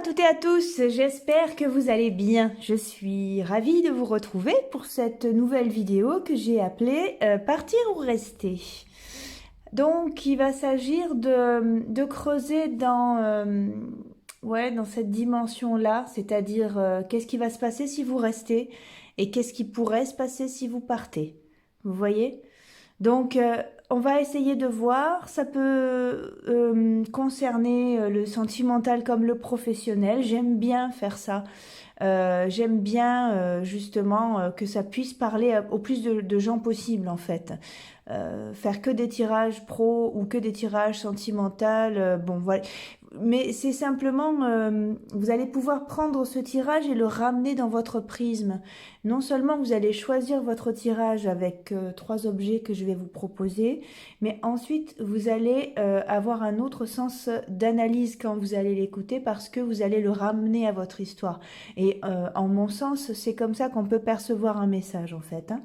toutes et à tous, j'espère que vous allez bien. Je suis ravie de vous retrouver pour cette nouvelle vidéo que j'ai appelée Partir ou rester. Donc il va s'agir de creuser dans cette dimension-là, c'est-à-dire qu'est-ce qui va se passer si vous restez et qu'est-ce qui pourrait se passer si vous partez. Vous voyez? Donc, on va essayer de voir. Ça peut concerner le sentimental comme le professionnel. J'aime bien faire ça. J'aime bien justement que ça puisse parler au plus de gens possible en fait. Faire que des tirages pro ou que des tirages sentimentaux, bon voilà. Mais c'est simplement, vous allez pouvoir prendre ce tirage et le ramener dans votre prisme. Non seulement vous allez choisir votre tirage avec 3 objets que je vais vous proposer, mais ensuite vous allez avoir un autre sens d'analyse quand vous allez l'écouter parce que vous allez le ramener à votre histoire. Et en mon sens, c'est comme ça qu'on peut percevoir un message en fait, hein.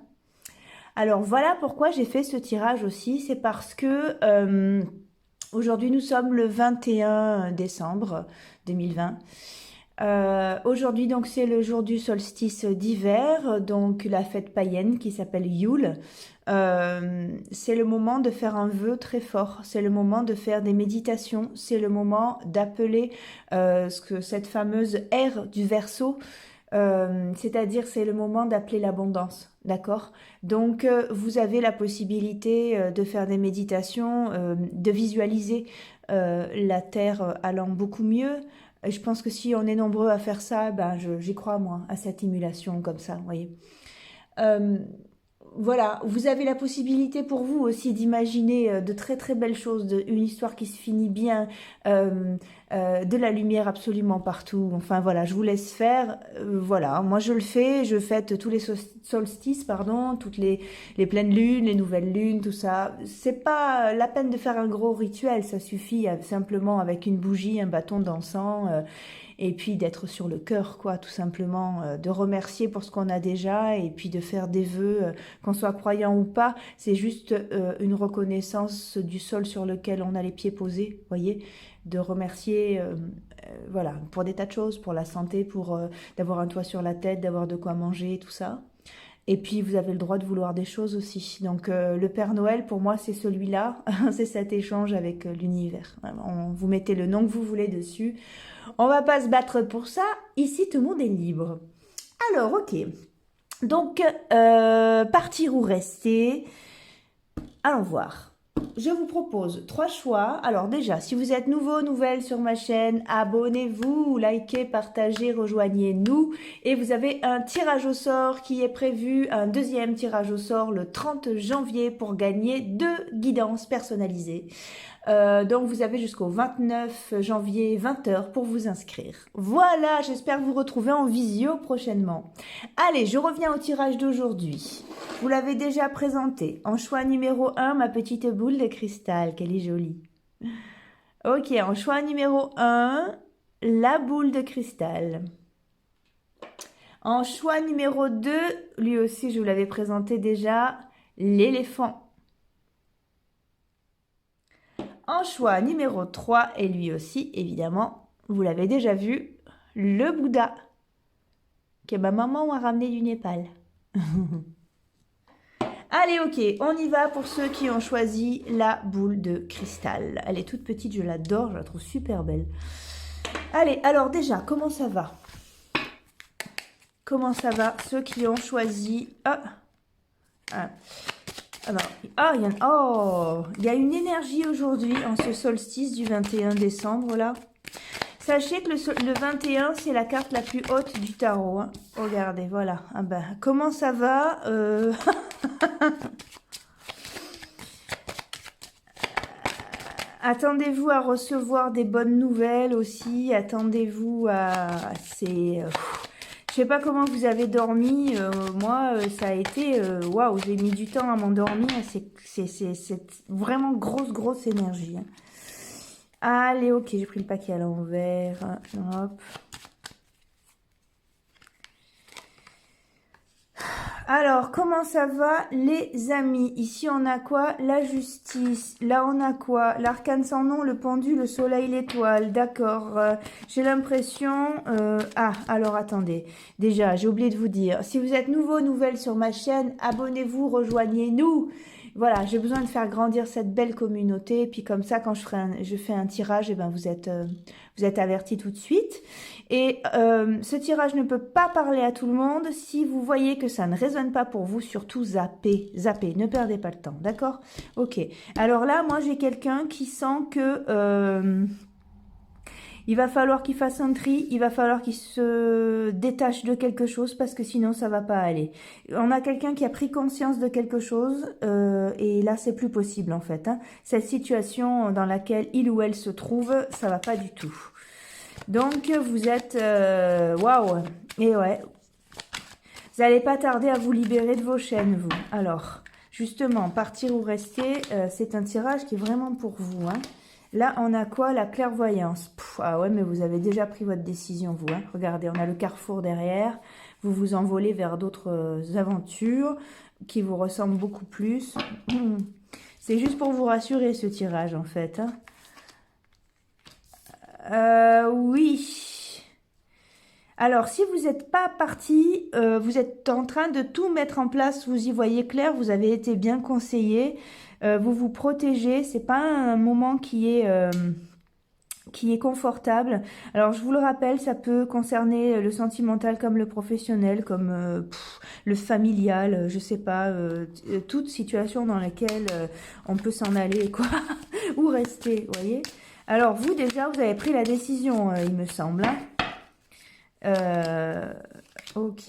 Alors voilà pourquoi j'ai fait ce tirage aussi, c'est parce que aujourd'hui nous sommes le 21 décembre 2020. Aujourd'hui donc c'est le jour du solstice d'hiver, donc la fête païenne qui s'appelle Yule. C'est le moment de faire un vœu très fort, c'est le moment de faire des méditations, c'est le moment d'appeler cette fameuse ère du Verseau. C'est-à-dire c'est le moment d'appeler l'abondance, d'accord? Donc vous avez la possibilité de faire des méditations, de visualiser la Terre allant beaucoup mieux. Je pense que si on est nombreux à faire ça, ben j'y crois moi, à cette émulation comme ça, vous voyez. Euh, voilà, vous avez la possibilité pour vous aussi d'imaginer de très très belles choses, une histoire qui se finit bien, euh, de la lumière absolument partout. Enfin voilà, je vous laisse faire. Voilà, moi je le fais, je fête tous les solstices, pardon, toutes les pleines lunes, les nouvelles lunes, tout ça. C'est pas la peine de faire un gros rituel, ça suffit simplement avec une bougie, un bâton d'encens. Et puis d'être sur le cœur, quoi, tout simplement, de remercier pour ce qu'on a déjà, et puis de faire des vœux, qu'on soit croyant ou pas, c'est juste une reconnaissance du sol sur lequel on a les pieds posés, voyez, de remercier, voilà, pour des tas de choses, pour la santé, pour d'avoir un toit sur la tête, d'avoir de quoi manger, tout ça. Et puis vous avez le droit de vouloir des choses aussi. Donc le Père Noël, pour moi, c'est celui-là, c'est cet échange avec l'univers. Vous mettez le nom que vous voulez dessus. On va pas se battre pour ça. Ici, tout le monde est libre. Alors, ok. Donc, partir ou rester. Allons voir. Je vous propose 3 choix. Alors déjà, si vous êtes nouveau, nouvelle sur ma chaîne, abonnez-vous, likez, partagez, rejoignez-nous. Et vous avez un tirage au sort qui est prévu, un deuxième tirage au sort le 30 janvier pour gagner 2 guidances personnalisées. Donc vous avez jusqu'au 29 janvier 20h pour vous inscrire. Voilà, j'espère vous retrouver en visio prochainement. Allez, je reviens au tirage d'aujourd'hui. Vous l'avez déjà présenté. En choix numéro 1, ma petite boule de cristal, qu'elle est jolie. Ok, en choix numéro 1, la boule de cristal. En choix numéro 2, lui aussi je vous l'avais présenté déjà, l'éléphant. En choix numéro 3, et lui aussi, évidemment, vous l'avez déjà vu, le Bouddha, que ma maman m'a ramené du Népal. Allez, ok, on y va pour ceux qui ont choisi la boule de cristal. Elle est toute petite, je l'adore, je la trouve super belle. Allez, alors déjà, comment ça va? Comment ça va, ceux qui ont choisi... il y a une énergie aujourd'hui en ce solstice du 21 décembre là. Sachez que le 21 c'est la carte la plus haute du tarot, hein. Regardez, voilà. Ah ben, comment ça va Attendez-vous à recevoir des bonnes nouvelles aussi. Attendez-vous à... Je sais pas comment vous avez dormi. Moi, ça a été... Waouh, j'ai mis du temps à m'endormir. C'est vraiment grosse énergie, hein. Allez, ok, j'ai pris le paquet à l'envers. Hop. Alors, comment ça va, les amis? Ici, on a quoi? La justice. Là, on a quoi? L'arcane sans nom, le pendu, le soleil, l'étoile. D'accord. J'ai l'impression... Ah, alors attendez. Déjà, j'ai oublié de vous dire. Si vous êtes nouveau, nouvelle sur ma chaîne, abonnez-vous, rejoignez-nous. Voilà, j'ai besoin de faire grandir cette belle communauté. Et puis comme ça, quand je fais un tirage, eh ben, vous êtes avertis tout de suite. Et ce tirage ne peut pas parler à tout le monde. Si vous voyez que ça ne résonne pas pour vous, surtout zappez, zappez, ne perdez pas le temps, d'accord? Ok, alors là, moi j'ai quelqu'un qui sent que il va falloir qu'il fasse un tri, il va falloir qu'il se détache de quelque chose parce que sinon ça va pas aller. On a quelqu'un qui a pris conscience de quelque chose et là c'est plus possible en fait. Hein. Cette situation dans laquelle il ou elle se trouve, ça va pas du tout. Donc, vous êtes... Waouh! Et ouais, vous n'allez pas tarder à vous libérer de vos chaînes, vous. Alors, justement, partir ou rester, c'est un tirage qui est vraiment pour vous. Hein. Là, on a quoi? La clairvoyance. Ah ouais, mais vous avez déjà pris votre décision, vous. Hein. Regardez, on a le carrefour derrière. Vous vous envolez vers d'autres aventures qui vous ressemblent beaucoup plus. C'est juste pour vous rassurer, ce tirage, en fait. Hein. Oui. Alors, si vous n'êtes pas parti, vous êtes en train de tout mettre en place, vous y voyez clair, vous avez été bien conseillé, vous vous protégez, c'est pas un moment qui est confortable. Alors, je vous le rappelle, ça peut concerner le sentimental comme le professionnel, comme le familial, je sais pas, toute situation dans laquelle on peut s'en aller, quoi, ou rester, vous voyez. Alors, vous, déjà, vous avez pris la décision, il me semble. Hein. Ok.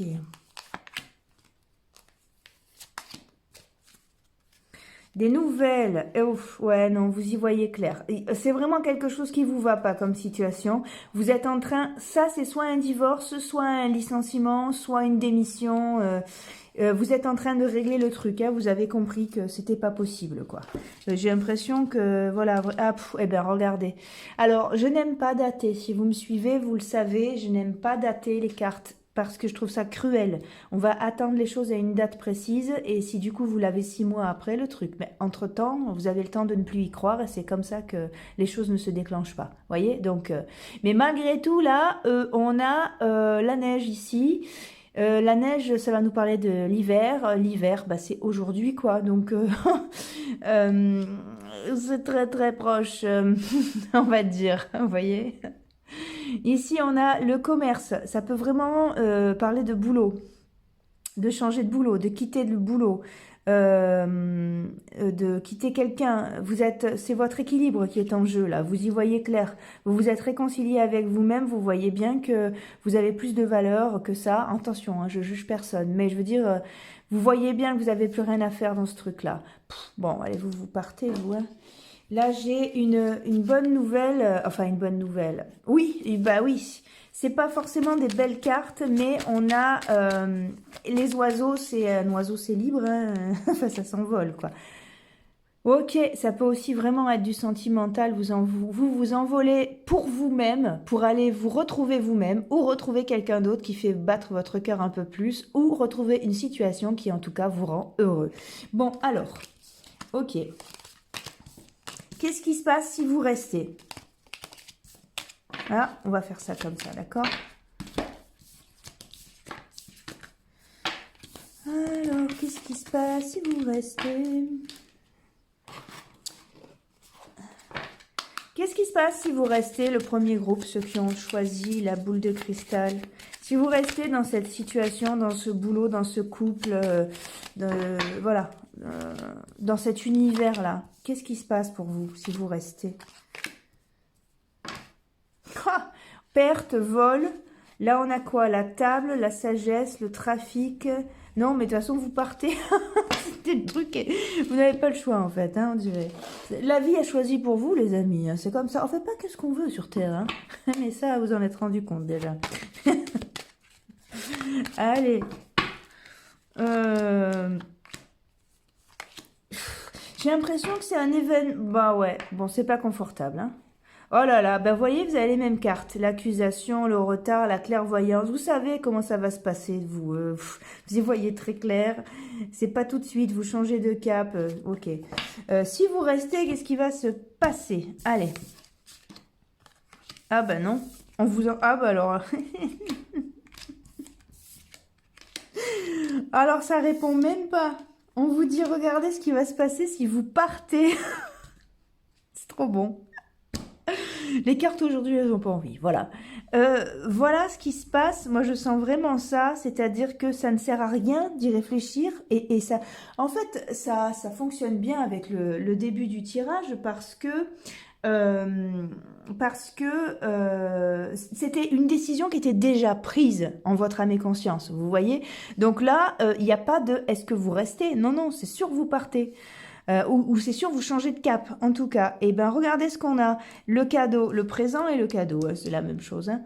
Des nouvelles. Ouf, ouais, non, vous y voyez clair. C'est vraiment quelque chose qui vous va pas comme situation. Vous êtes en train... Ça, c'est soit un divorce, soit un licenciement, soit une démission... vous êtes en train de régler le truc, hein, vous avez compris que c'était pas possible, quoi. J'ai l'impression que, voilà, ah, eh bien, regardez. Alors, je n'aime pas dater, si vous me suivez, vous le savez, je n'aime pas dater les cartes, parce que je trouve ça cruel. On va attendre les choses à une date précise, et si du coup vous l'avez 6 mois après, le truc, mais entre-temps, vous avez le temps de ne plus y croire, et c'est comme ça que les choses ne se déclenchent pas, voyez. Donc, mais malgré tout, là, on a la neige ici. La neige, ça va nous parler de l'hiver. L'hiver, bah, c'est aujourd'hui, quoi. Donc, c'est très, très proche, on va dire. Vous voyez? Ici, on a le commerce. Ça peut vraiment parler de boulot, de changer de boulot, de quitter le boulot. De quitter quelqu'un, c'est votre équilibre qui est en jeu là, vous y voyez clair, vous vous êtes réconcilié avec vous-même, vous voyez bien que vous avez plus de valeur que ça, attention, hein, je juge personne, mais je veux dire, vous voyez bien que vous n'avez plus rien à faire dans ce truc-là. Bon, allez, vous partez, vous, hein. Là, j'ai une bonne nouvelle, enfin une bonne nouvelle, oui, bah oui, c'est pas forcément des belles cartes, mais on a les oiseaux, c'est un oiseau, c'est libre, hein. Enfin ça s'envole quoi. Ok, ça peut aussi vraiment être du sentimental, vous envolez pour vous-même, pour aller vous retrouver vous-même, ou retrouver quelqu'un d'autre qui fait battre votre cœur un peu plus, ou retrouver une situation qui en tout cas vous rend heureux. Bon alors, ok. Qu'est-ce qui se passe si vous restez ? Ah, on va faire ça comme ça, d'accord? Alors, qu'est-ce qui se passe si vous restez? Qu'est-ce qui se passe si vous restez, le premier groupe, ceux qui ont choisi la boule de cristal? Si vous restez dans cette situation, dans ce boulot, dans ce couple, voilà, dans cet univers-là, qu'est-ce qui se passe pour vous si vous restez? Perte, vol. Là, on a quoi? La table, la sagesse, le trafic. Non, mais de toute façon, vous partez. C'était le truc. Vous n'avez pas le choix, en fait, hein, on dirait. La vie a choisi pour vous, les amis. Hein. C'est comme ça. On fait pas qu'est-ce qu'on veut sur Terre. Hein. Mais ça, vous en êtes rendu compte, déjà. Allez. J'ai l'impression que c'est un événement... Bah ouais, bon, c'est pas confortable, hein. Oh là là, ben voyez, vous avez les mêmes cartes. L'accusation, le retard, la clairvoyance. Vous savez comment ça va se passer, vous. Vous y voyez très clair. C'est pas tout de suite, vous changez de cap. Ok. Si vous restez, qu'est-ce qui va se passer? Allez. Ah ben non. On vous en... Ah ben alors... Alors ça répond même pas. On vous dit, regardez ce qui va se passer si vous partez. C'est trop bon. Les cartes aujourd'hui, elles n'ont pas envie. Voilà. Voilà ce qui se passe. Moi, je sens vraiment ça. C'est-à-dire que ça ne sert à rien d'y réfléchir. Et ça, en fait, ça fonctionne bien avec le début du tirage parce que c'était une décision qui était déjà prise en votre âme et conscience. Vous voyez? Donc là, il n'y a pas de est-ce que vous restez? Non, non, c'est sûr que vous partez. Ou c'est sûr vous changez de cap, en tout cas. Et ben regardez ce qu'on a, le cadeau, le présent et le cadeau, c'est la même chose. Hein.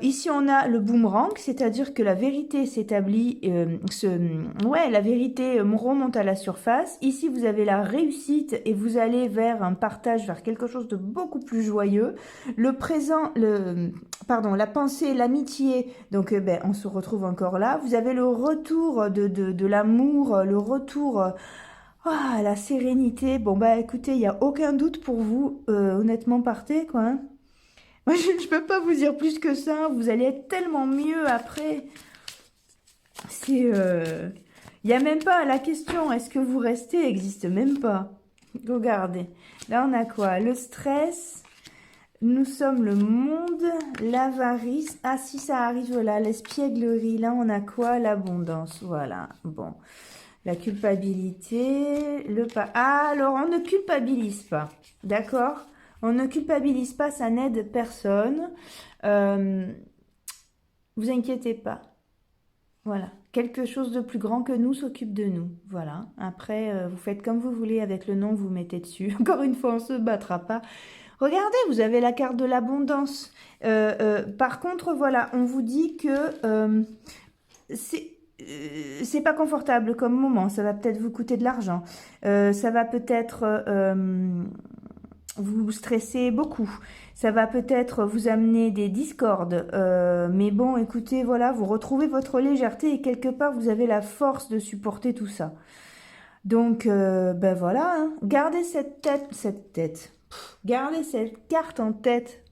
Ici on a le boomerang, c'est-à-dire que la vérité s'établit, la vérité remonte à la surface. Ici vous avez la réussite et vous allez vers un partage, vers quelque chose de beaucoup plus joyeux. Le présent, la pensée, l'amitié, donc on se retrouve encore là. Vous avez le retour de l'amour, le retour... Ah, la sérénité. Bon, bah écoutez, il n'y a aucun doute pour vous. Honnêtement, partez, quoi. Hein. Moi, je ne peux pas vous dire plus que ça. Vous allez être tellement mieux après. C'est... Il n'y a même pas la question, est-ce que vous restez, n'existe même pas. Regardez. Là, on a quoi? Le stress. Nous sommes le monde. L'avarice. Ah, si ça arrive là, l'espièglerie. Là, on a quoi? L'abondance. Voilà. Bon. La culpabilité, Ah, alors on ne culpabilise pas, d'accord? On ne culpabilise pas, ça n'aide personne. Vous inquiétez pas. Voilà. Quelque chose de plus grand que nous s'occupe de nous. Voilà. Après, vous faites comme vous voulez avec le nom que vous mettez dessus. Encore une fois, on ne se battra pas. Regardez, vous avez la carte de l'abondance. Par contre, voilà, on vous dit que c'est pas confortable comme moment, ça va peut-être vous coûter de l'argent, ça va peut-être vous stresser beaucoup, ça va peut-être vous amener des discordes, mais bon, écoutez, voilà, vous retrouvez votre légèreté et quelque part, vous avez la force de supporter tout ça. Donc, ben voilà, hein. Gardez gardez cette carte en tête.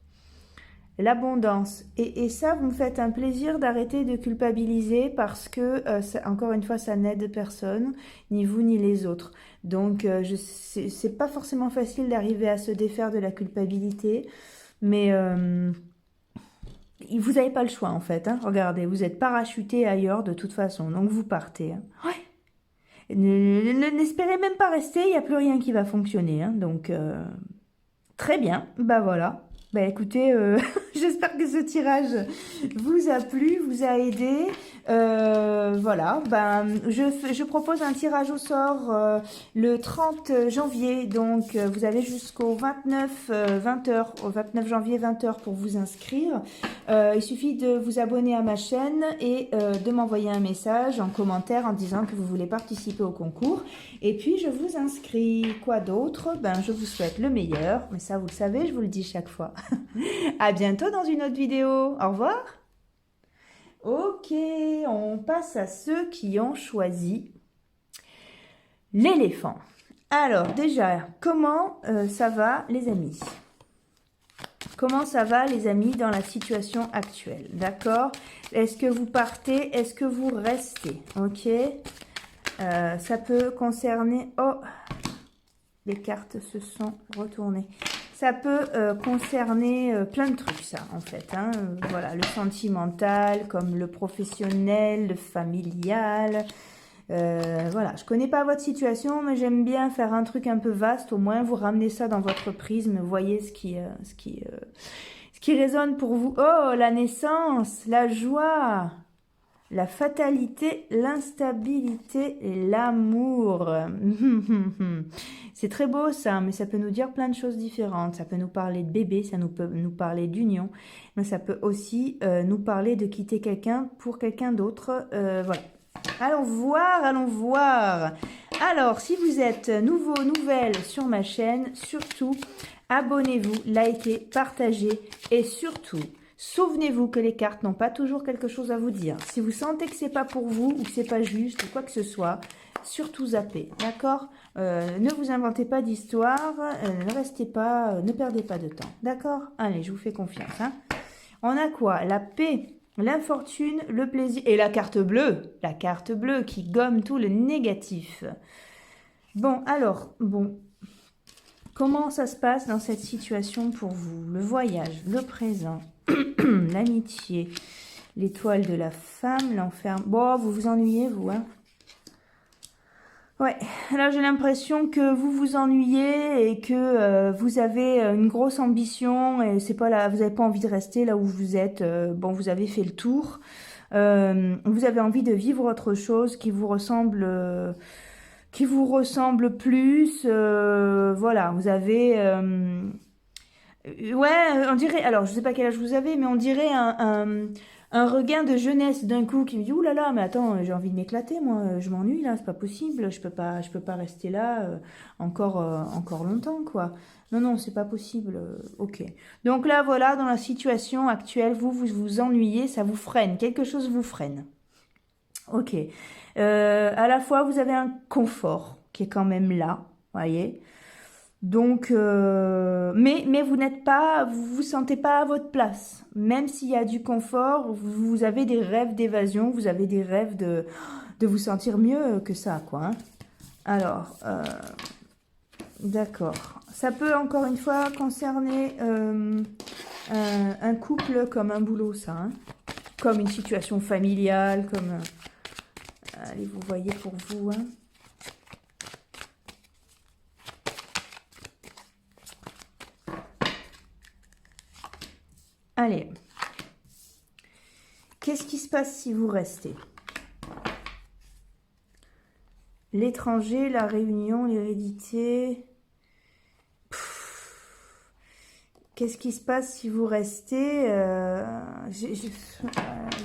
L'abondance. Et ça, vous me faites un plaisir d'arrêter de culpabiliser parce que, encore une fois, ça n'aide personne, ni vous ni les autres. Donc, c'est pas forcément facile d'arriver à se défaire de la culpabilité, mais vous n'avez pas le choix en fait. Hein. Regardez, vous êtes parachuté ailleurs de toute façon, donc vous partez. Hein. Ouais. N'espérez même pas rester, il n'y a plus rien qui va fonctionner. Hein. Donc, très bien, bah voilà. Bah écoutez, j'espère que ce tirage vous a plu, vous a aidé. Voilà, ben, je propose un tirage au sort le 30 janvier. Donc, vous avez jusqu'au 29, 20h, au 29 janvier 20h pour vous inscrire. Il suffit de vous abonner à ma chaîne et de m'envoyer un message en commentaire en disant que vous voulez participer au concours. Et puis, je vous inscris. Quoi d'autre? Ben, je vous souhaite le meilleur. Mais ça, vous le savez, je vous le dis chaque fois. À bientôt dans une autre vidéo. Au revoir. Ok, on passe à ceux qui ont choisi l'éléphant. Alors déjà, comment ça va les amis? Comment ça va les amis dans la situation actuelle? D'accord? Est-ce que vous partez? Est-ce que vous restez? Ok. Ça peut concerner... Oh, les cartes se sont retournées. Ça peut concerner plein de trucs, ça, en fait. Hein. Voilà, le sentimental, comme le professionnel, le familial. Voilà, je connais pas votre situation, mais j'aime bien faire un truc un peu vaste. Au moins, vous ramenez ça dans votre prisme. Voyez ce qui résonne pour vous. Oh, la naissance, la joie, la fatalité, l'instabilité et l'amour. C'est très beau ça, mais ça peut nous dire plein de choses différentes. Ça peut nous parler de bébé, ça peut nous parler d'union, mais ça peut aussi nous parler de quitter quelqu'un pour quelqu'un d'autre. Voilà. Allons voir, allons voir. Alors, si vous êtes nouveau, nouvelle sur ma chaîne, surtout, Abonnez-vous, likez, partagez et surtout, souvenez-vous que les cartes n'ont pas toujours quelque chose à vous dire. Si vous sentez que c'est pas pour vous ou que c'est pas juste ou quoi que ce soit, surtout zappez, d'accord? Ne vous inventez pas d'histoire, ne restez pas, ne perdez pas de temps, d'accord? Allez, je vous fais confiance, hein. On a quoi? La paix, l'infortune, le plaisir et la carte bleue qui gomme tout le négatif. Bon, alors, bon, comment ça se passe dans cette situation pour vous? Le voyage, le présent, l'amitié, l'étoile de la femme, l'enfer. Bon, vous vous ennuyez, vous, hein? Ouais, là j'ai l'impression que vous vous ennuyez et que vous avez une grosse ambition et c'est pas là, vous n'avez pas envie de rester là où vous êtes. Bon, vous avez fait le tour. Vous avez envie de vivre autre chose qui vous ressemble plus. Voilà, vous avez, ouais, on dirait. Alors, je sais pas quel âge vous avez, mais on dirait un regain de jeunesse d'un coup qui me dit, ouh là là, mais attends, j'ai envie de m'éclater, moi, je m'ennuie là, c'est pas possible, je peux pas rester là encore longtemps, quoi. Non, non, c'est pas possible. Ok. Donc là, voilà, dans la situation actuelle, vous vous ennuyez, ça vous freine, quelque chose vous freine. Ok. À la fois, vous avez un confort qui est quand même là, voyez. Donc, mais vous n'êtes pas, vous vous sentez pas à votre place. Même s'il y a du confort, vous avez des rêves d'évasion, vous avez des rêves de vous sentir mieux que ça, quoi, hein. Alors, d'accord. Ça peut encore une fois concerner un couple comme un boulot, ça, hein. Comme une situation familiale, comme... allez, vous voyez pour vous, hein. Allez, qu'est-ce qui se passe si vous restez? L'étranger, la réunion, l'hérédité. Qu'est-ce qui se passe si vous restez?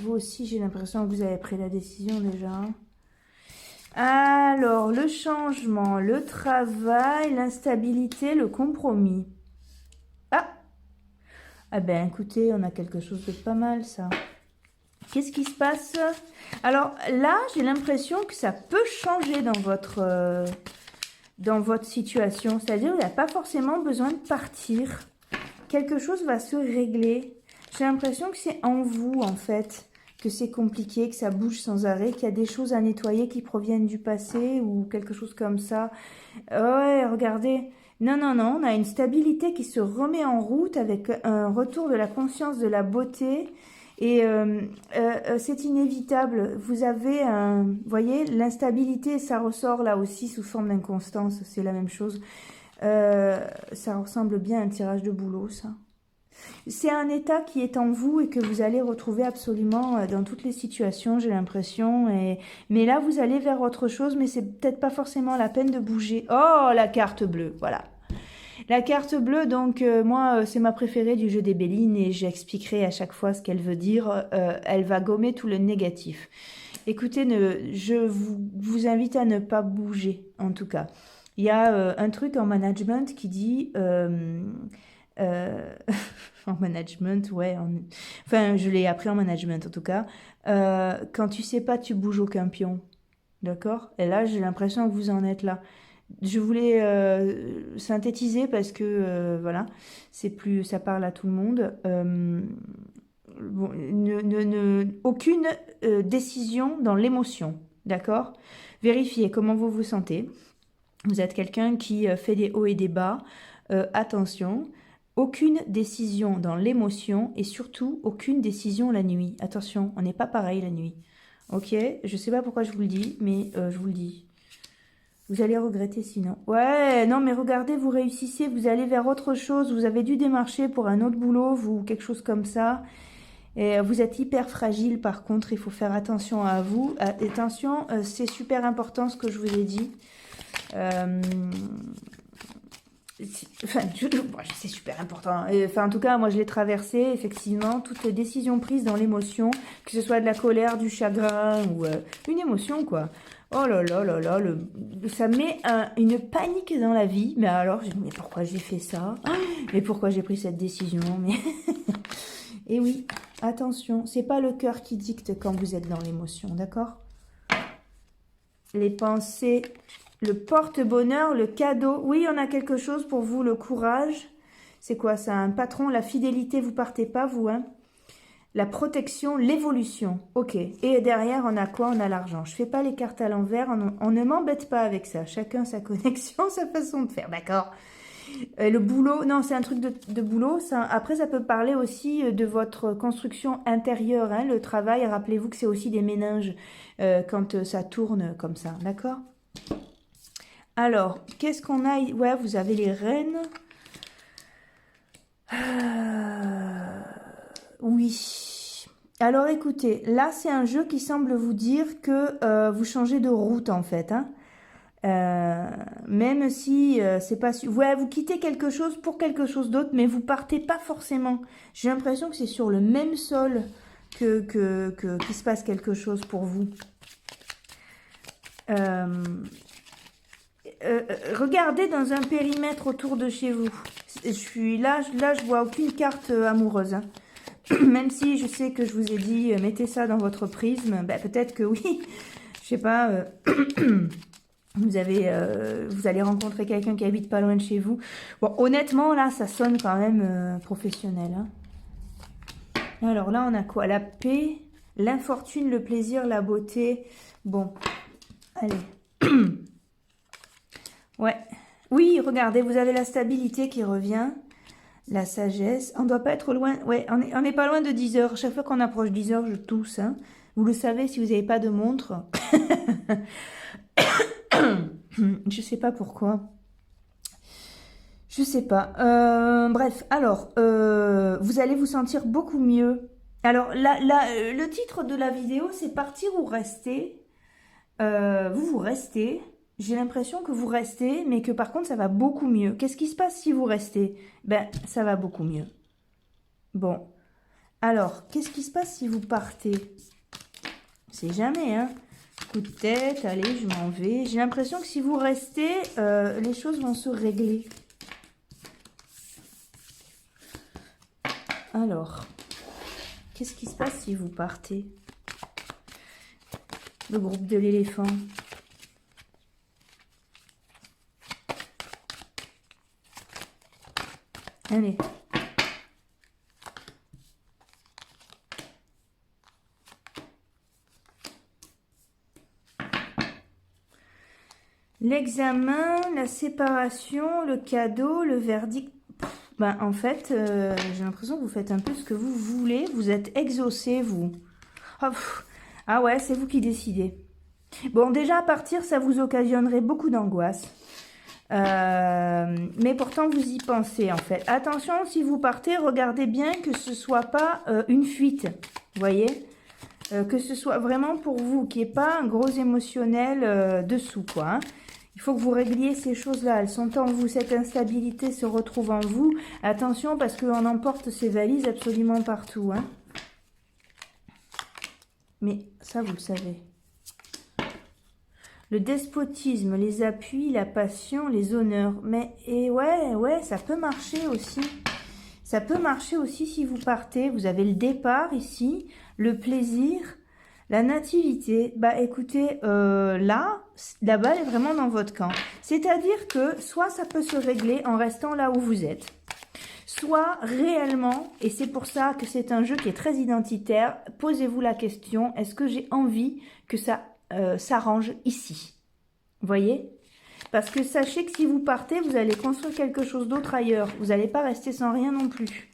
Vous aussi, j'ai l'impression que vous avez pris la décision déjà. Alors, le changement, le travail, l'instabilité, le compromis. Ah ben écoutez, on a quelque chose de pas mal ça. Qu'est-ce qui se passe? Alors là, j'ai l'impression que ça peut changer dans votre situation. C'est-à-dire, vous n'avez pas forcément besoin de partir. Quelque chose va se régler. J'ai l'impression que c'est en vous, en fait, que c'est compliqué, que ça bouge sans arrêt, qu'il y a des choses à nettoyer qui proviennent du passé ou quelque chose comme ça. Ouais, regardez. Non, non, non, on a une stabilité qui se remet en route avec un retour de la conscience de la beauté. Et c'est inévitable. Vous avez, vous voyez, l'instabilité, ça ressort là aussi sous forme d'inconstance. C'est la même chose. Ça ressemble bien à un tirage de boulot, ça. C'est un état qui est en vous et que vous allez retrouver absolument dans toutes les situations, j'ai l'impression. Mais là, vous allez vers autre chose, mais c'est peut-être pas forcément la peine de bouger. Oh, la carte bleue, voilà. La carte bleue, donc, moi, c'est ma préférée du jeu des Bélines et j'expliquerai à chaque fois ce qu'elle veut dire. Elle va gommer tout le négatif. Écoutez, je vous invite à ne pas bouger, en tout cas. Il y a un truc en management qui dit... en management, ouais. Enfin, je l'ai appris en management, en tout cas. Quand tu sais pas, tu bouges aucun pion. D'accord? Et là, j'ai l'impression que vous en êtes là. Je voulais synthétiser parce que, voilà, c'est plus, ça parle à tout le monde. Bon, aucune décision dans l'émotion. D'accord? Vérifiez comment vous vous sentez. Vous êtes quelqu'un qui fait des hauts et des bas. Attention. Aucune décision dans l'émotion et surtout aucune décision la nuit. Attention, on n'est pas pareil la nuit. Ok? Je sais pas pourquoi je vous le dis, mais je vous le dis. Vous allez regretter sinon. Ouais, non mais regardez, vous réussissez, vous allez vers autre chose. Vous avez dû démarcher pour un autre boulot, vous, quelque chose comme ça. Et vous êtes hyper fragile par contre, il faut faire attention à vous. Attention, c'est super important ce que je vous ai dit. Enfin, c'est super important. Enfin, en tout cas, moi, je l'ai traversé, effectivement, toutes les décisions prises dans l'émotion, que ce soit de la colère, du chagrin ou une émotion, quoi. Oh là là là là, ça met une panique dans la vie. Mais alors, je me dis, mais pourquoi j'ai fait ça? Mais pourquoi j'ai pris cette décision? Mais et oui, attention, c'est pas le cœur qui dicte quand vous êtes dans l'émotion, d'accord? Les pensées, le porte-bonheur, le cadeau. Oui, on a quelque chose pour vous, le courage. C'est quoi ça? Un patron, la fidélité, vous partez pas, vous, hein? La protection, l'évolution. Ok. Et derrière, on a quoi? On a l'argent. Je fais pas les cartes à l'envers. On ne m'embête pas avec ça. Chacun sa connexion, sa façon de faire. D'accord? Le boulot, non, c'est un truc de boulot. Ça, après, ça peut parler aussi de votre construction intérieure, hein, le travail. Rappelez-vous que c'est aussi des méninges quand ça tourne comme ça, d'accord? Alors, qu'est-ce qu'on a? Ouais, vous avez les reines. Oui. Alors, écoutez, là, c'est un jeu qui semble vous dire que vous changez de route, en fait, hein. Même si c'est pas ouais, vous quittez quelque chose pour quelque chose d'autre, mais vous partez pas forcément. J'ai l'impression que c'est sur le même sol qu'il se passe quelque chose pour vous. Regardez dans un périmètre autour de chez vous. Je suis là, je vois aucune carte amoureuse, hein. Même si je sais que je vous ai dit mettez ça dans votre prisme, ben, peut-être que oui, je sais pas. Vous allez rencontrer quelqu'un qui habite pas loin de chez vous. Bon, honnêtement, là, ça sonne quand même professionnel, hein. Alors là, on a quoi? La paix, l'infortune, le plaisir, la beauté. Bon, allez. Ouais. Oui, regardez, vous avez la stabilité qui revient. La sagesse. On doit pas être loin. Ouais, on n'est pas loin de 10 heures. Chaque fois qu'on approche 10 heures, je tousse, hein. Vous le savez si vous n'avez pas de montre. Je sais pas pourquoi. Je sais pas. Bref, alors, vous allez vous sentir beaucoup mieux. Alors, le titre de la vidéo, c'est partir ou rester. Vous restez. J'ai l'impression que vous restez, mais que par contre, ça va beaucoup mieux. Qu'est-ce qui se passe si vous restez? Ben, ça va beaucoup mieux. Bon. Alors, qu'est-ce qui se passe si vous partez? C'est jamais, hein. Coup de tête, allez, je m'en vais. J'ai l'impression que si vous restez, les choses vont se régler. Alors, qu'est-ce qui se passe si vous partez? Le groupe de l'éléphant. Allez. L'examen, la séparation, le cadeau, le verdict. Ben, en fait, j'ai l'impression que vous faites un peu ce que vous voulez. Vous êtes exaucé, vous. Oh, ah ouais, c'est vous qui décidez. Bon, déjà, à partir, ça vous occasionnerait beaucoup d'angoisse. Mais pourtant, vous y pensez, en fait. Attention, si vous partez, regardez bien que ce soit pas une fuite. Vous voyez? Que ce soit vraiment pour vous, qu'il n'y ait pas un gros émotionnel dessous, quoi, hein. Il faut que vous régliez ces choses-là. Elles sont en vous. Cette instabilité se retrouve en vous. Attention, parce qu'on emporte ces valises absolument partout, hein. Mais ça, vous le savez. Le despotisme, les appuis, la passion, les honneurs. Mais, et ouais, ça peut marcher aussi. Ça peut marcher aussi si vous partez. Vous avez le départ ici, le plaisir, la nativité. Bah écoutez, là, la balle est vraiment dans votre camp. C'est-à-dire que soit ça peut se régler en restant là où vous êtes, soit réellement, et c'est pour ça que c'est un jeu qui est très identitaire, posez-vous la question, est-ce que j'ai envie que ça s'arrange ici? Vous voyez? Parce que sachez que si vous partez, vous allez construire quelque chose d'autre ailleurs. Vous n'allez pas rester sans rien non plus.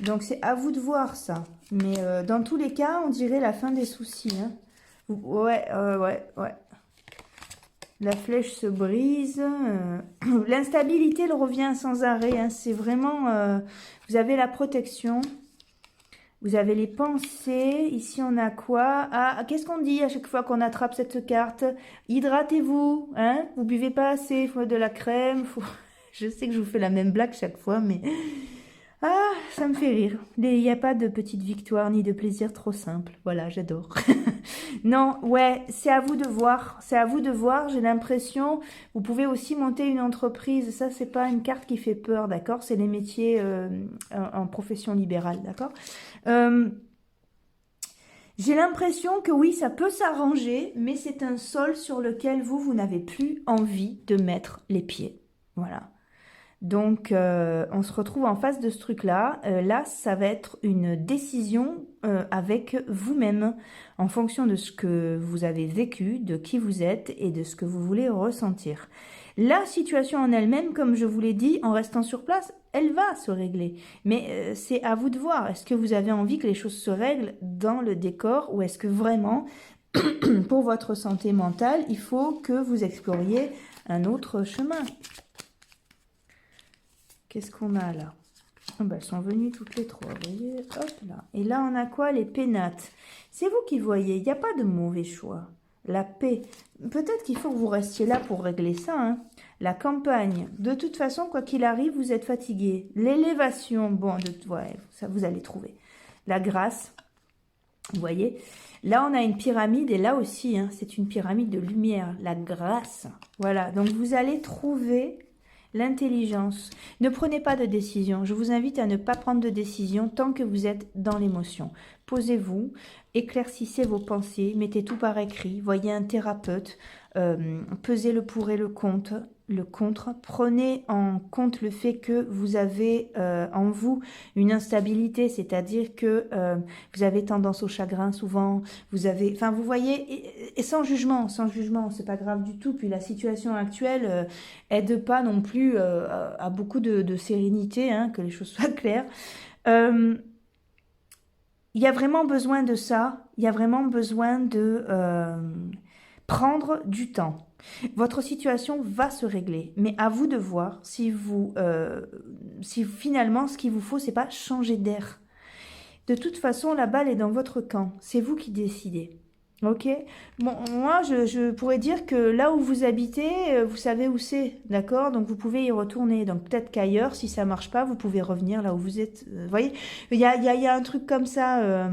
Donc c'est à vous de voir ça. Mais dans tous les cas, on dirait la fin des soucis, hein. Ouais. La flèche se brise. L'instabilité, elle revient sans arrêt, hein. C'est vraiment... vous avez la protection. Vous avez les pensées. Ici, on a quoi? Ah, qu'est-ce qu'on dit à chaque fois qu'on attrape cette carte? Hydratez-vous, hein? Vous buvez pas assez, il faut de la crème, faut... Je sais que je vous fais la même blague chaque fois, mais... Ah, ça me fait rire. Il n'y a pas de petite victoire ni de plaisir trop simple. Voilà, j'adore. Non, ouais, c'est à vous de voir. C'est à vous de voir. J'ai l'impression, vous pouvez aussi monter une entreprise. Ça, c'est pas une carte qui fait peur, d'accord? C'est les métiers en profession libérale, d'accord? Euh, j'ai l'impression que oui, ça peut s'arranger, mais c'est un sol sur lequel vous n'avez plus envie de mettre les pieds. Voilà. Donc, on se retrouve en face de ce truc-là. Là, ça va être une décision avec vous-même, en fonction de ce que vous avez vécu, de qui vous êtes et de ce que vous voulez ressentir. La situation en elle-même, comme je vous l'ai dit, en restant sur place, elle va se régler. Mais c'est à vous de voir. Est-ce que vous avez envie que les choses se règlent dans le décor ou est-ce que vraiment, pour votre santé mentale, il faut que vous exploriez un autre chemin? Qu'est-ce qu'on a là? Oh ben, elles sont venues toutes les trois, vous voyez? Hop là. Et là, on a quoi? Les pénates. C'est vous qui voyez, il n'y a pas de mauvais choix. La paix. Peut-être qu'il faut que vous restiez là pour régler ça, hein. La campagne. De toute façon, quoi qu'il arrive, vous êtes fatigué. L'élévation, bon, ouais, ça vous allez trouver. La grâce, vous voyez? Là, on a une pyramide et là aussi, hein, c'est une pyramide de lumière. La grâce. Voilà, donc vous allez trouver... l'intelligence. Ne prenez pas de décision. Je vous invite à ne pas prendre de décision tant que vous êtes dans l'émotion. Posez-vous, éclaircissez vos pensées, mettez tout par écrit, voyez un thérapeute, pesez le pour et le contre. Prenez en compte le fait que vous avez en vous une instabilité, c'est-à-dire que vous avez tendance au chagrin souvent, vous avez, enfin vous voyez, et sans jugement, c'est pas grave du tout. Puis la situation actuelle aide pas non plus à beaucoup de sérénité, hein, que les choses soient claires. Il y a vraiment besoin de ça, il y a vraiment besoin de prendre du temps. Votre situation va se régler, mais à vous de voir si finalement ce qu'il vous faut, c'est pas changer d'air. De toute façon, la balle est dans votre camp, c'est vous qui décidez. Ok? Bon, moi, je pourrais dire que là où vous habitez, vous savez où c'est, d'accord? Donc, vous pouvez y retourner. Donc, peut-être qu'ailleurs, si ça marche pas, vous pouvez revenir là où vous êtes. Vous voyez? Il y a un truc comme ça.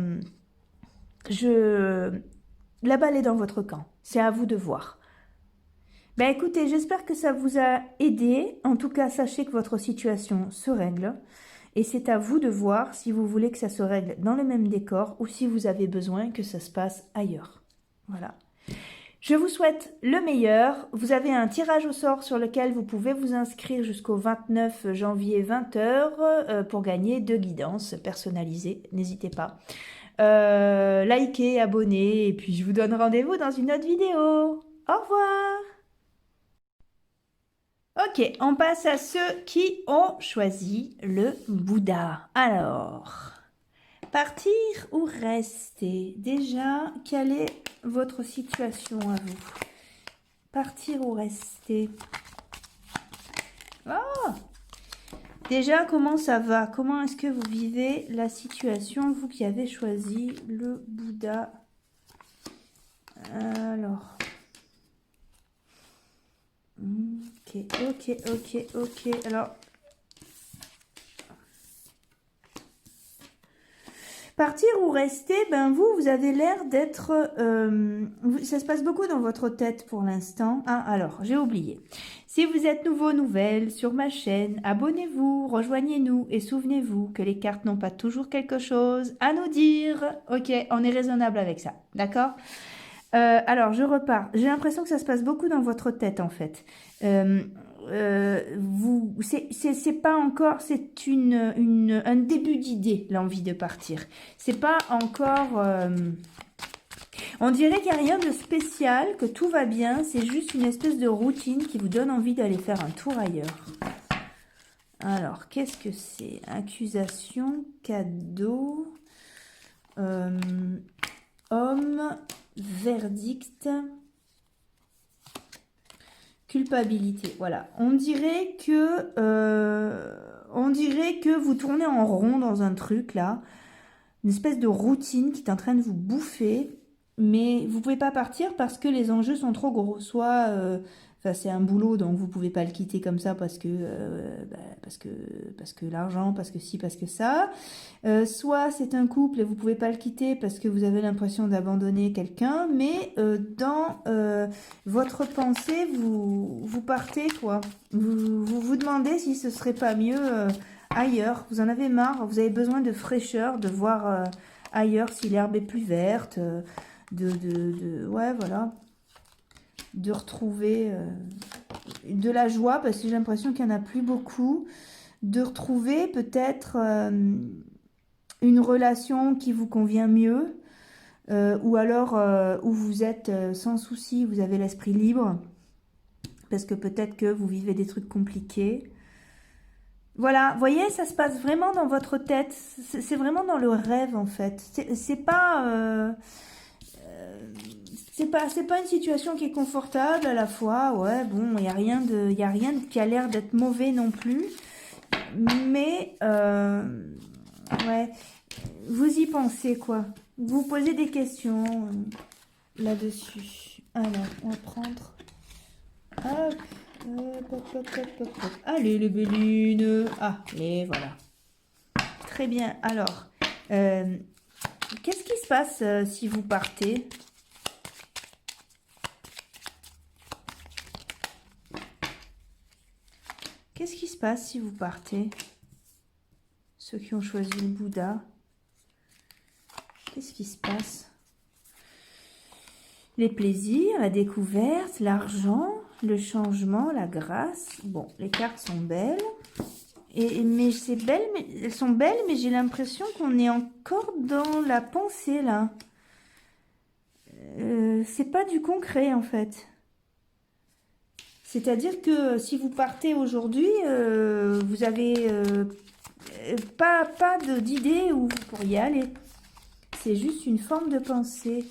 Je... La balle est dans votre camp. C'est à vous de voir. Ben écoutez, j'espère que ça vous a aidé. En tout cas, sachez que votre situation se règle. Et c'est à vous de voir si vous voulez que ça se règle dans le même décor ou si vous avez besoin que ça se passe ailleurs. Voilà. Je vous souhaite le meilleur. Vous avez un tirage au sort sur lequel vous pouvez vous inscrire jusqu'au 29 janvier 20h pour gagner 2 guidances personnalisées. N'hésitez pas. Likez, abonnez et puis je vous donne rendez-vous dans une autre vidéo. Au revoir. Ok, on passe à ceux qui ont choisi le Bouddha. Alors, partir ou rester? Déjà, quelle est votre situation à vous? Partir ou rester? Oh! Déjà, comment ça va? Comment est-ce que vous vivez la situation, vous qui avez choisi le Bouddha? Alors... Ok. Alors, partir ou rester, ben vous avez l'air d'être... ça se passe beaucoup dans votre tête pour l'instant. Ah, alors, j'ai oublié. Si vous êtes nouveau, nouvelle sur ma chaîne, abonnez-vous, rejoignez-nous et souvenez-vous que les cartes n'ont pas toujours quelque chose à nous dire. Ok, on est raisonnable avec ça, d'accord? Alors, je repars. J'ai l'impression que ça se passe beaucoup dans votre tête, en fait. C'est pas encore, c'est un début d'idée, l'envie de partir. C'est pas encore... on dirait qu'il n'y a rien de spécial, que tout va bien. C'est juste une espèce de routine qui vous donne envie d'aller faire un tour ailleurs. Alors, qu'est-ce que c'est? Accusation, cadeau, homme... verdict, culpabilité. Voilà, on dirait que vous tournez en rond dans un truc là, une espèce de routine qui est en train de vous bouffer, mais vous pouvez pas partir parce que les enjeux sont trop gros. Soit Enfin, c'est un boulot, donc vous pouvez pas le quitter comme ça parce que l'argent, parce que ci, parce que ça. Soit c'est un couple et vous pouvez pas le quitter parce que vous avez l'impression d'abandonner quelqu'un, mais dans votre pensée, vous partez, quoi. Vous demandez si ce serait pas mieux ailleurs. Vous en avez marre, vous avez besoin de fraîcheur, de voir ailleurs si l'herbe est plus verte, ouais, voilà, de retrouver de la joie parce que j'ai l'impression qu'il n'y en a plus beaucoup, de retrouver peut-être une relation qui vous convient mieux, ou alors où vous êtes sans souci, vous avez l'esprit libre, parce que peut-être que vous vivez des trucs compliqués. Voilà, vous voyez, ça se passe vraiment dans votre tête, c'est vraiment dans le rêve en fait. C'est pas une situation qui est confortable à la fois, ouais, bon, il y a rien qui a l'air d'être mauvais non plus, mais, ouais, vous y pensez, quoi. Vous posez des questions là-dessus. Alors, on va prendre, hop, hop, hop, hop, hop, hop, hop. Allez, les bellines, ah, et voilà. Très bien, alors, qu'est-ce qui se passe si vous partez ? Qu'est-ce qui se passe si vous partez? Ceux qui ont choisi le Bouddha. Qu'est-ce qui se passe? Les plaisirs, la découverte, l'argent, le changement, la grâce. Bon, les cartes sont belles. Mais c'est belle, mais elles sont belles, mais j'ai l'impression qu'on est encore dans la pensée, là. C'est pas du concret, en fait. C'est-à-dire que si vous partez aujourd'hui, vous avez pas d'idée où vous pourriez aller. C'est juste une forme de pensée.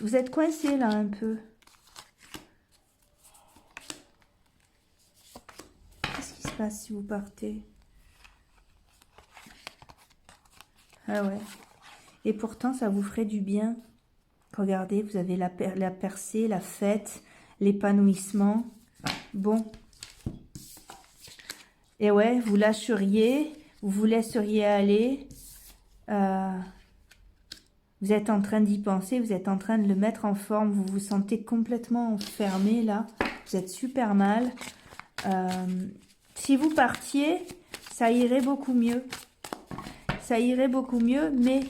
Vous êtes coincé là un peu. Qu'est-ce qui se passe si vous partez? Ah ouais. Et pourtant, ça vous ferait du bien. Regardez, vous avez la percée, la fête, l'épanouissement. Bon. Et ouais, vous lâcheriez, vous laisseriez aller. Vous êtes en train d'y penser, vous êtes en train de le mettre en forme. Vous vous sentez complètement enfermé là. Vous êtes super mal. Si vous partiez, ça irait beaucoup mieux. Ça irait beaucoup mieux, mais...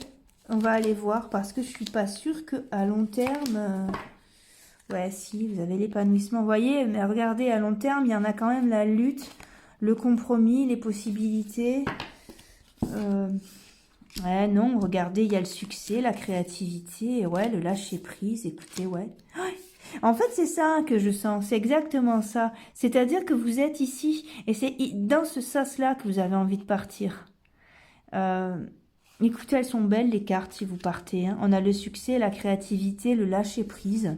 on va aller voir parce que je suis pas sûre qu'à long terme... ouais, si, vous avez l'épanouissement. Vous voyez, mais regardez, à long terme, il y en a quand même la lutte, le compromis, les possibilités. Ouais, non, regardez, il y a le succès, la créativité, et ouais, le lâcher-prise, écoutez, ouais. Ouais. En fait, c'est ça que je sens, c'est exactement ça. C'est-à-dire que vous êtes ici, et c'est dans ce sas-là que vous avez envie de partir. Écoutez, elles sont belles les cartes si vous partez. Hein. On a le succès, la créativité, le lâcher prise.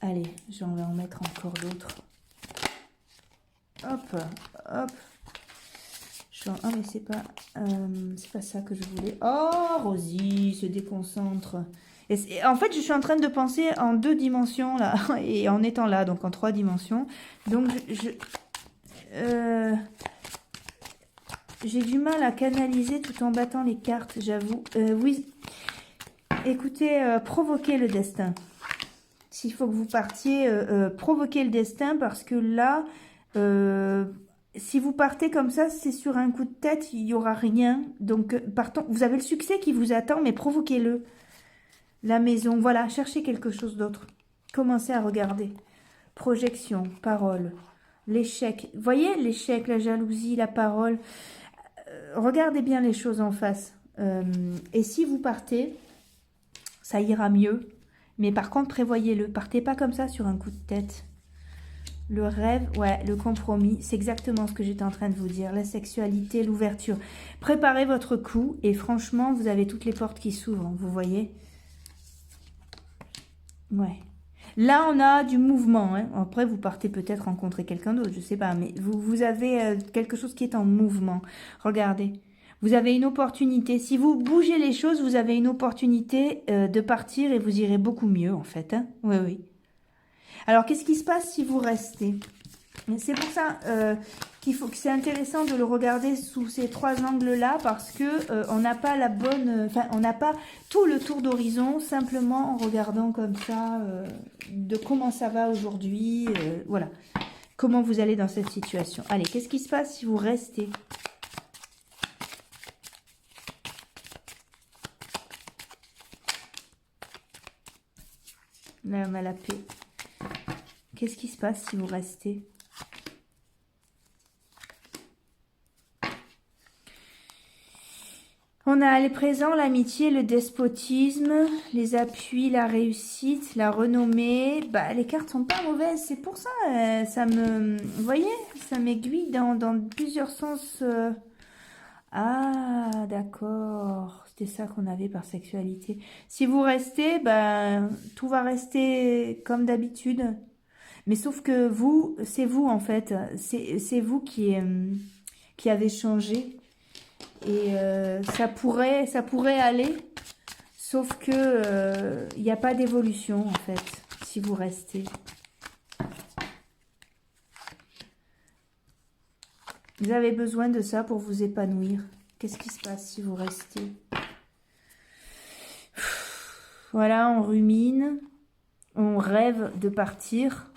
Allez, je vais en mettre encore d'autres. Hop, hop. Ah mais c'est pas ça que je voulais. Oh, Rosie se déconcentre. En fait, je suis en train de penser en 2 dimensions là, et en étant là, donc en 3 dimensions. Donc j'ai du mal à canaliser tout en battant les cartes, j'avoue. Oui, écoutez, provoquez le destin. S'il faut que vous partiez, provoquez le destin parce que là, si vous partez comme ça, c'est sur un coup de tête, il n'y aura rien. Donc, partons. Vous avez le succès qui vous attend, mais provoquez-le. La maison, voilà, cherchez quelque chose d'autre. Commencez à regarder. Projection, parole, l'échec. Voyez l'échec, la jalousie, la parole. Regardez bien les choses en face. Et si vous partez, ça ira mieux. Mais par contre, prévoyez-le. Partez pas comme ça sur un coup de tête. Le rêve, ouais, le compromis, c'est exactement ce que j'étais en train de vous dire. La sexualité, l'ouverture. Préparez votre coup et franchement, vous avez toutes les portes qui s'ouvrent, vous voyez. Ouais. Là, on a du mouvement. Hein. Après, vous partez peut-être rencontrer quelqu'un d'autre, je sais pas. Mais vous avez quelque chose qui est en mouvement. Regardez. Vous avez une opportunité. Si vous bougez les choses, vous avez une opportunité de partir et vous irez beaucoup mieux en fait. Hein. Oui, oui. Alors, qu'est-ce qui se passe si vous restez? C'est pour ça que c'est intéressant de le regarder sous ces trois angles-là parce que on n'a pas la bonne, enfin, on n'a pas tout le tour d'horizon simplement en regardant comme ça de comment ça va aujourd'hui, voilà, comment vous allez dans cette situation. Allez, qu'est-ce qui se passe si vous restez? L'âme à la paix. Qu'est-ce qui se passe si vous restez? On a les présents, l'amitié, le despotisme, les appuis, la réussite, la renommée. Bah, les cartes sont pas mauvaises, c'est pour ça. Ça me, vous voyez, ça m'aiguille dans plusieurs sens. Ah, d'accord. C'était ça qu'on avait par sexualité. Si vous restez, ben, tout va rester comme d'habitude. Mais sauf que vous, c'est vous en fait. C'est vous qui avez changé. Et ça pourrait aller, sauf que il n'y a pas d'évolution en fait, si vous restez. Vous avez besoin de ça pour vous épanouir. Qu'est-ce qui se passe si vous restez? Voilà, on rumine, on rêve de partir.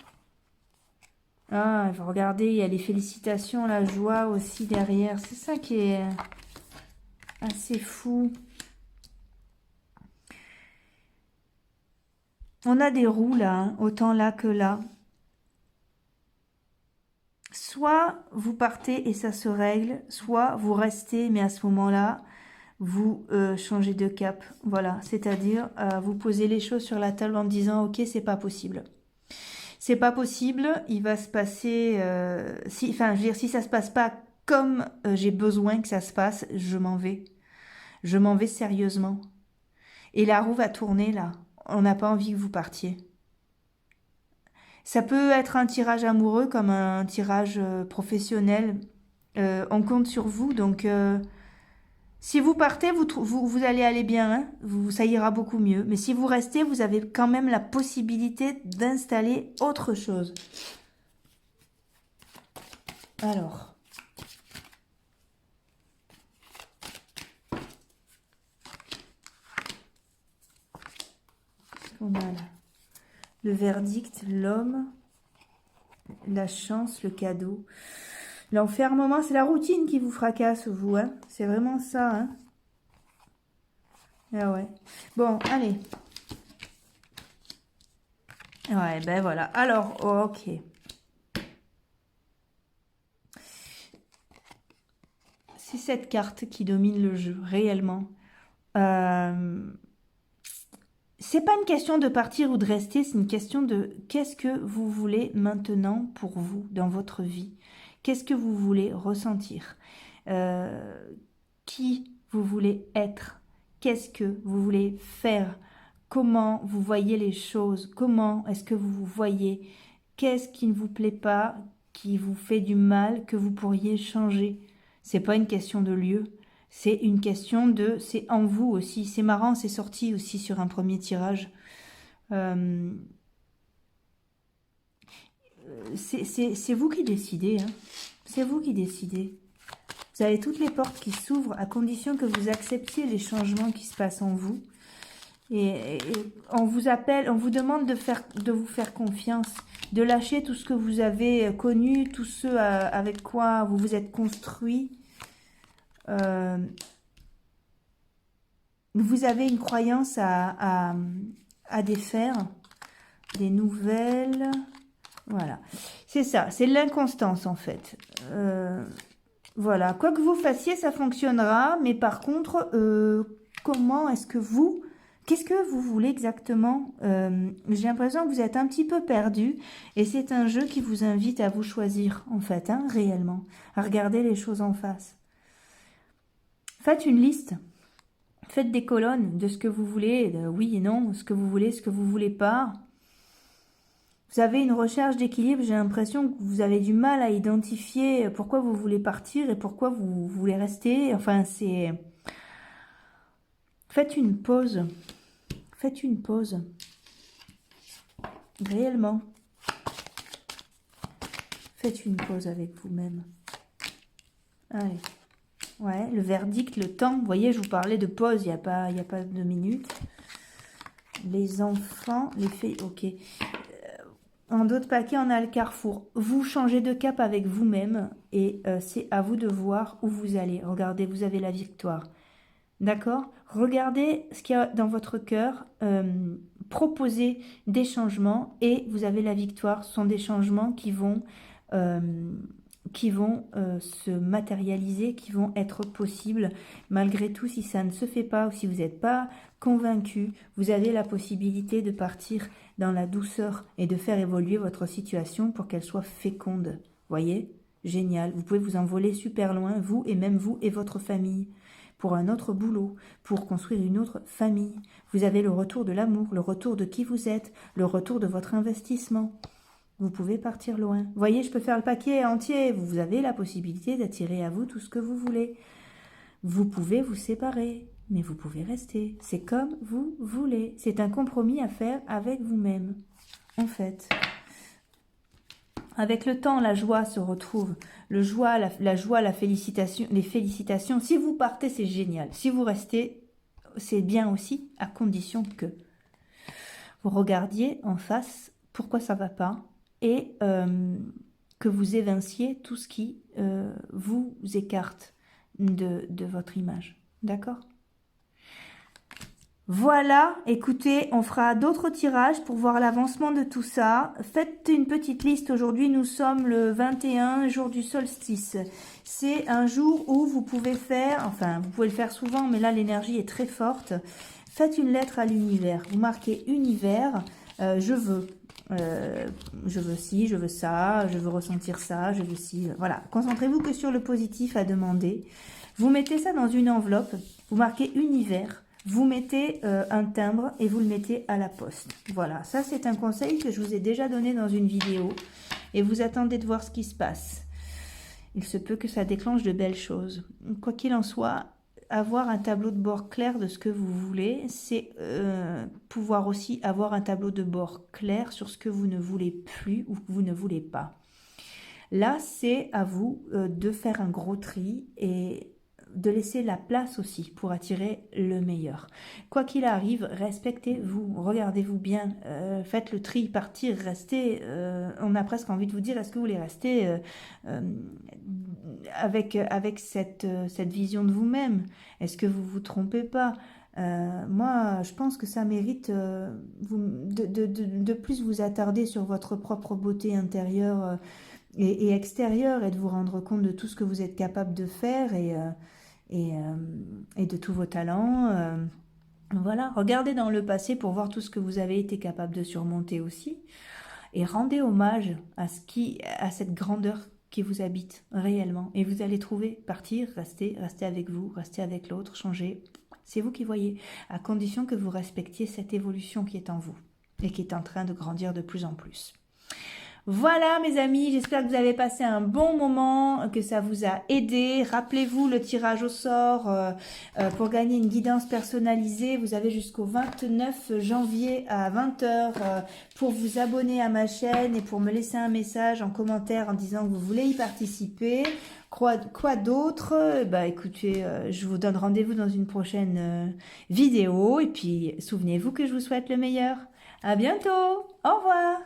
Ah, regardez, il y a les félicitations, la joie aussi derrière. C'est ça qui est assez fou. On a des roues là, hein, autant là que là. Soit vous partez et ça se règle, soit vous restez, mais à ce moment-là, vous changez de cap. Voilà, c'est-à-dire vous posez les choses sur la table en disant ok, c'est pas possible. C'est pas possible, il va se passer, enfin, je veux dire, si ça se passe pas comme j'ai besoin que ça se passe, je m'en vais. Je m'en vais sérieusement. Et la roue va tourner là. On n'a pas envie que vous partiez. Ça peut être un tirage amoureux comme un tirage professionnel. On compte sur vous, donc si vous partez, vous allez aller bien, hein, ça ira beaucoup mieux. Mais si vous restez, vous avez quand même la possibilité d'installer autre chose. Alors, qu'est-ce qu'on a là? Le verdict, l'homme, la chance, le cadeau. L'enfermement, c'est la routine qui vous fracasse, vous, hein. C'est vraiment ça, hein. Ah ouais. Bon, allez. Ouais, ben voilà. Alors, ok. C'est cette carte qui domine le jeu, réellement. C'est pas une question de partir ou de rester, c'est une question de qu'est-ce que vous voulez maintenant pour vous, dans votre vie. Qu'est-ce que vous voulez ressentir? Qui vous voulez être? Qu'est-ce que vous voulez faire? Comment vous voyez les choses? Comment est-ce que vous vous voyez? Qu'est-ce qui ne vous plaît pas, qui vous fait du mal, que vous pourriez changer? C'est pas une question de lieu, c'est une question de... C'est en vous aussi. C'est marrant, c'est sorti aussi sur un premier tirage. C'est vous qui décidez, hein. C'est vous qui décidez. Vous avez toutes les portes qui s'ouvrent à condition que vous acceptiez les changements qui se passent en vous. Et on vous appelle, on vous demande de vous faire confiance, de lâcher tout ce que vous avez connu, tout ce avec quoi vous vous êtes construit. Vous avez une croyance à défaire, des nouvelles. Voilà, c'est ça, c'est l'inconstance en fait. Voilà, quoi que vous fassiez, ça fonctionnera, mais par contre, comment est-ce que vous... Qu'est-ce que vous voulez exactement? J'ai l'impression que vous êtes un petit peu perdu et c'est un jeu qui vous invite à vous choisir, en fait, hein, réellement, à regarder les choses en face. Faites une liste, faites des colonnes de ce que vous voulez, de oui et non, ce que vous voulez pas. Vous avez une recherche d'équilibre, j'ai l'impression que vous avez du mal à identifier pourquoi vous voulez partir et pourquoi vous voulez rester. Enfin, c'est... Faites une pause. Faites une pause. Réellement. Faites une pause avec vous-même. Allez. Ouais, le verdict, le temps. Vous voyez, je vous parlais de pause, il n'y a pas 2 minutes. Les enfants, les filles, ok. En d'autres paquets, on a le carrefour. Vous changez de cap avec vous-même et c'est à vous de voir où vous allez. Regardez, vous avez la victoire. D'accord? Regardez ce qu'il y a dans votre cœur. Proposez des changements et vous avez la victoire. Ce sont des changements qui vont se matérialiser, qui vont être possibles. Malgré tout, si ça ne se fait pas ou si vous n'êtes pas convaincu, vous avez la possibilité de partir dans la douceur et de faire évoluer votre situation pour qu'elle soit féconde. Voyez? Génial. Vous pouvez vous envoler super loin, vous et même vous et votre famille, pour un autre boulot, pour construire une autre famille. Vous avez le retour de l'amour, le retour de qui vous êtes, le retour de votre investissement. Vous pouvez partir loin. Vous voyez, je peux faire le paquet entier. Vous avez la possibilité d'attirer à vous tout ce que vous voulez. Vous pouvez vous séparer, mais vous pouvez rester. C'est comme vous voulez. C'est un compromis à faire avec vous-même, en fait. Avec le temps, la joie se retrouve. La joie, la félicitation, les félicitations. Si vous partez, c'est génial. Si vous restez, c'est bien aussi, à condition que vous regardiez en face pourquoi ça ne va pas et que vous évinciez tout ce qui vous écarte de votre image. D'accord ? Voilà, écoutez, on fera d'autres tirages pour voir l'avancement de tout ça. Faites une petite liste. Aujourd'hui, nous sommes le 21, jour du solstice. C'est un jour où vous pouvez faire, enfin, vous pouvez le faire souvent, mais là, l'énergie est très forte. Faites une lettre à l'univers. Vous marquez univers, je veux. Je veux ci, je veux ça, je veux ressentir ça, je veux ci. Voilà, concentrez-vous que sur le positif à demander. Vous mettez ça dans une enveloppe, vous marquez univers. Vous mettez un timbre et vous le mettez à la poste. Voilà, ça c'est un conseil que je vous ai déjà donné dans une vidéo. Et vous attendez de voir ce qui se passe. Il se peut que ça déclenche de belles choses. Quoi qu'il en soit, avoir un tableau de bord clair de ce que vous voulez, c'est pouvoir aussi avoir un tableau de bord clair sur ce que vous ne voulez plus ou que vous ne voulez pas. Là, c'est à vous de faire un gros tri et de laisser la place aussi pour attirer le meilleur. Quoi qu'il arrive, respectez-vous, regardez-vous bien, faites le tri, partir, rester. On a presque envie de vous dire, est-ce que vous voulez rester avec cette vision de vous-même? Est-ce que vous vous trompez pas? Moi, je pense que ça mérite de plus vous attarder sur votre propre beauté intérieure et extérieure et de vous rendre compte de tout ce que vous êtes capable de faire et de tous vos talents. Voilà, regardez dans le passé pour voir tout ce que vous avez été capable de surmonter aussi. Et rendez hommage à cette grandeur qui vous habite réellement. Et vous allez trouver, partir, rester avec vous, rester avec l'autre, changer. C'est vous qui voyez, à condition que vous respectiez cette évolution qui est en vous et qui est en train de grandir de plus en plus. Voilà mes amis, j'espère que vous avez passé un bon moment, que ça vous a aidé. Rappelez-vous le tirage au sort pour gagner une guidance personnalisée. Vous avez jusqu'au 29 janvier à 20 h pour vous abonner à ma chaîne et pour me laisser un message en commentaire en disant que vous voulez y participer. Quoi d'autre? Bah écoutez, je vous donne rendez-vous dans une prochaine vidéo et puis souvenez-vous que je vous souhaite le meilleur. À bientôt, au revoir.